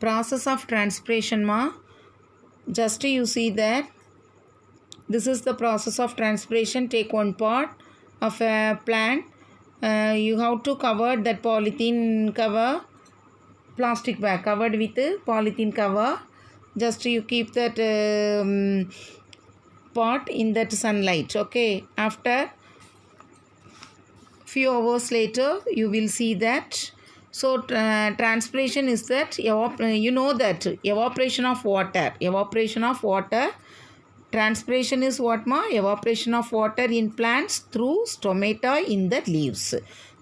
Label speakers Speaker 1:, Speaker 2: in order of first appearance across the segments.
Speaker 1: Process of transpiration ma, just you see that this is the process of transpiration. Take one part of a plant, you have to cover that polythene cover, plastic bag covered with polythene cover. Just you keep that pot in that sunlight. Okay, after few hours later you will see that. So transpiration is that you know that evaporation of water. Transpiration is what ma? Evaporation of water in plants through stomata in the leaves.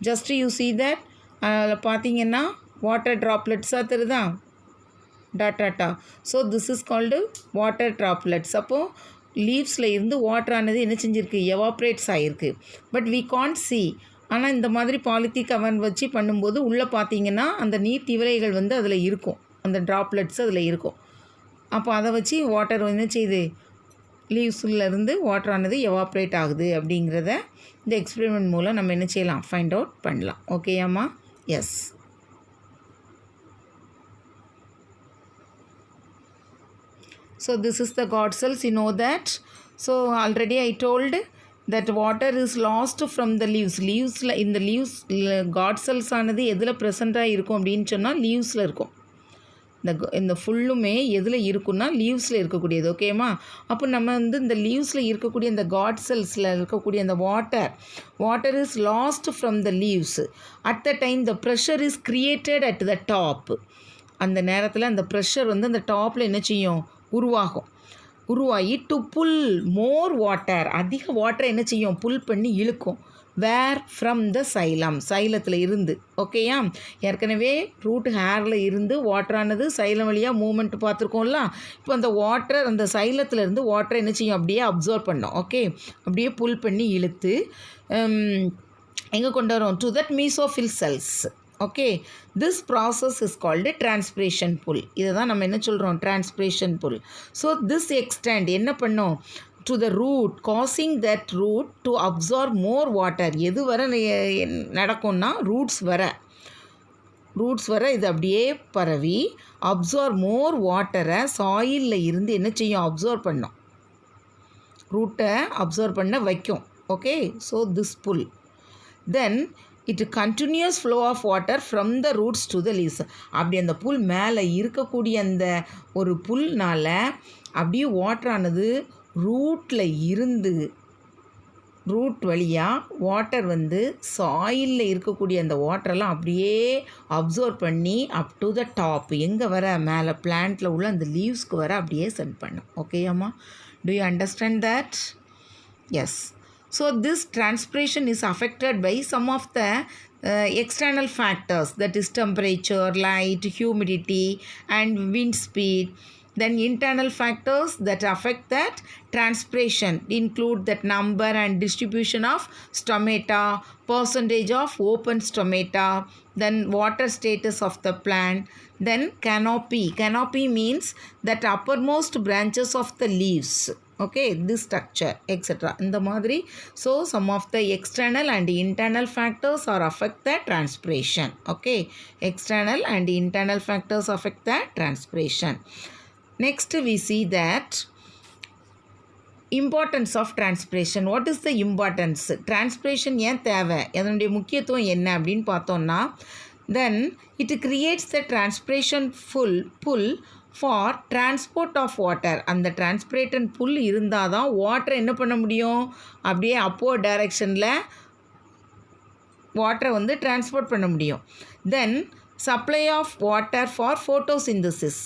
Speaker 1: Just you see that பார்த்தீங்கன்னா water droplets தெரியுதா டாட்டா. So this is called water droplets. அப்போது லீவ்ஸில் இருந்து water ஆனது என்ன செஞ்சுருக்கு? Evaporates ஆகிருக்கு. But we can't see. ஆனால் இந்த மாதிரி பாலித்தீன் கவர் வச்சு பண்ணும்போது உள்ளே பார்த்தீங்கன்னா அந்த நீர் திவலைகள் வந்து அதில் இருக்கும், அந்த ட்ராப்லெட்ஸ் அதில் இருக்கும். அப்போ அதை வச்சு வாட்டர் என்ன செய்யுது? லீவ்ஸ்லேருந்து வாட்டர் ஆனது எவாப்ரேட் ஆகுது அப்படிங்கிறத இந்த எக்ஸ்பெரிமெண்ட் மூலம் நம்ம என்ன செய்யலாம்? ஃபைண்ட் அவுட் பண்ணலாம். ஓகேயாம்மா? S. So this is the God cells, you know that. So already I told that water is lost from the leaves. In the leaves God cells ஆனது எதில் ப்ரெசண்ட்டாக இருக்கும் அப்படின்னு சொன்னால் லீவ்ஸில் இருக்கும். இந்த ஃபுல்லுமே எதில் இருக்குன்னா லீவ்ஸில் இருக்கக்கூடியது. ஓகேம்மா? அப்போ நம்ம வந்து இந்த லீவ்ஸில் இருக்கக்கூடிய இந்த காட் செல்ஸில் இருக்கக்கூடிய அந்த water is last from the leaves. At the time the pressure is created at the top. அந்த நேரத்தில் அந்த ப்ரெஷர் வந்து அந்த டாப்பில் என்ன செய்யும்? உருவாகி டு புல் மோர் வாட்டர், அதிக வாட்டரை என்ன செய்யும்? புல் பண்ணி இழுக்கும். வேர் ஃப்ரம் த சைலத்தில் இருந்து. ஓகேயா? ஏற்கனவே ரூட் ஹேரில் இருந்து வாட்டரானது சைலம் வழியாக மூமெண்ட் பார்த்துருக்கோம்ல. இப்போ அந்த வாட்டர் அந்த சைலத்தில் இருந்து வாட்டரை என்ன செய்யும்? அப்படியே அப்சர்வ் பண்ணோம். ஓகே, அப்படியே புல் பண்ணி இழுத்து எங்கே கொண்டு வரோம்? To that mesophyll cells. Okay, this process is called transpiration pull. இதை தான் நம்ம என்ன சொல்கிறோம்? Transpiration pull. So this extent என்ன பண்ணோம்? To the root, causing that root to absorb more water. எது வர நடக்கும்னா ரூட்ஸ் வர இது அப்படியே பரவி அப்சார்ப் மோர் வாட்டரை சாயிலில் இருந்து என்ன செய்யும்? அப்சார்ப் பண்ணோம். ரூட்டை அப்சார்ப் பண்ண வைக்கும். Okay, so this pull then it continues flow of water from the roots to the leaves. அப்படி அந்த புல் மேலே இருக்கக்கூடிய அந்த ஒரு புல்னால் அப்படியே வாட்டரானது ரூட்டில் இருந்து ரூட் வழியாக வாட்டர் வந்து சாயிலில் இருக்கக்கூடிய அந்த வாட்டரெல்லாம் அப்படியே அப்சர்வ் பண்ணி அப் டு த டாப் எங்கே வர? மேலே பிளான்ட்டில் உள்ள அந்த லீவ்ஸ்க்கு வர அப்படியே சென்ட் பண்ணும். ஓகேயாம்மா? Do you understand that? Yes. So this transpiration is affected by some of the external factors, that is temperature, light, humidity and wind speed. Then internal factors that affect that transpiration include that number and distribution of stomata, percentage of open stomata, then water status of the plant, then canopy. Canopy means that uppermost branches of the leaves. Okay, this structure etc. இந்த மாதிரி. So some of the external and internal factors are affect the transpiration. Okay, external and internal factors affect the transpiration. Next we see that importance of transpiration. What is the importance? Transpiration ஏன் தேவை? அதனுடைய முக்கியத்துவம் என்ன அப்படின்னு பார்த்தோம்னா, then it creates the transpiration pull for transport of water. அந்த transpiration புல் இருந்தால் தான் வாட்டரை என்ன பண்ண முடியும்? அப்படியே அப்போர்ட் டைரெக்ஷனில் வாட்டரை வந்து டிரான்ஸ்போர்ட் பண்ண முடியும். Then supply of water for photosynthesis.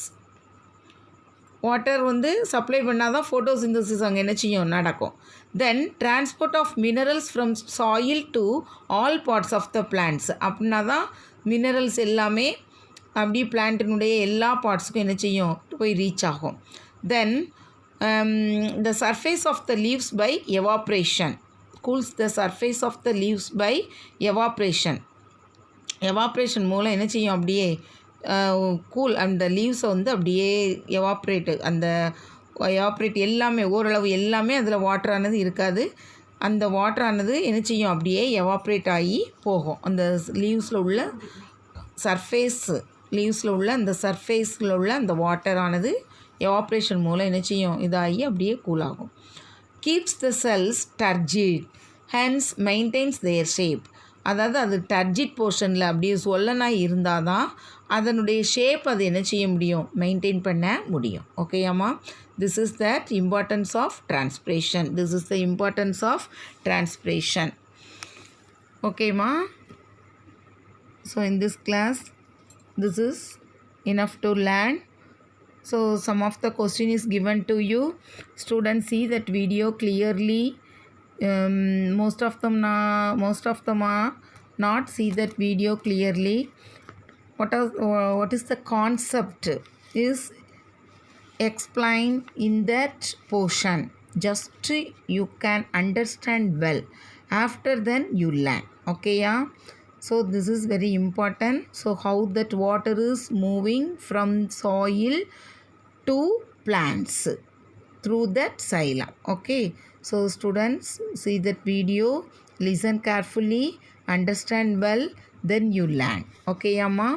Speaker 1: Water வந்து சப்ளை பண்ணால் தான் ஃபோட்டோசிந்தசிஸ் அங்கே என்ன செய்யும்? நடக்கும். Then transport of minerals from soil to all parts of the plants. அப்படின்னா தான் மினரல்ஸ் எல்லாமே அப்படி பிளான்ட்டினுடைய எல்லா பார்ட்ஸுக்கும் என்ன செய்யும்? போய் ரீச் ஆகும். Then the surface of the leaves by evaporation cools the surface of the leaves by evaporation. Evaporation மூலம் என்ன செய்யும்? அப்படியே கூல் அந்த லீவ்ஸை வந்து அப்படியே எவாப்ரேட் எல்லாமே ஓரளவு எல்லாமே அதில் வாட்டரானது இருக்காது. அந்த வாட்டரானது என்ன செய்யும்? அப்படியே எவாப்ரேட் ஆகி போகும். அந்த லீவ்ஸில் உள்ள சர்ஃபேஸ் லீவ்ஸில் உள்ள அந்த சர்ஃபேஸில் உள்ள அந்த வாட்டரானது எவாப்ரேஷன் மூலம் என்ன செய்யும், இதாகி அப்படியே கூலாகும். Keeps the cells turgid hence maintains their shape. அதாவது அது டர்ஜிட் போர்ஷனில் அப்படியே சொல்லனாக இருந்தால் தான் அதனுடைய ஷேப் அது என்ன செய்ய முடியும், மெயின்டைன் பண்ண முடியும். ஓகேயாம்மா, this is that importance of transpiration. This is the importance of transpiration. ஓகேம்மா. So in this class, this is enough to learn. So some of the question is given to you. Students, see that video clearly. Most of them are not see that video clearly. What is the concept is explained in that portion. Just you can understand well. After then you learn. Okay, yeah. So this is very important. So how that water is moving from soil to plants through that xylem. Okay. So students, see that video, listen carefully, understand well, then you learn. Okay, Amma.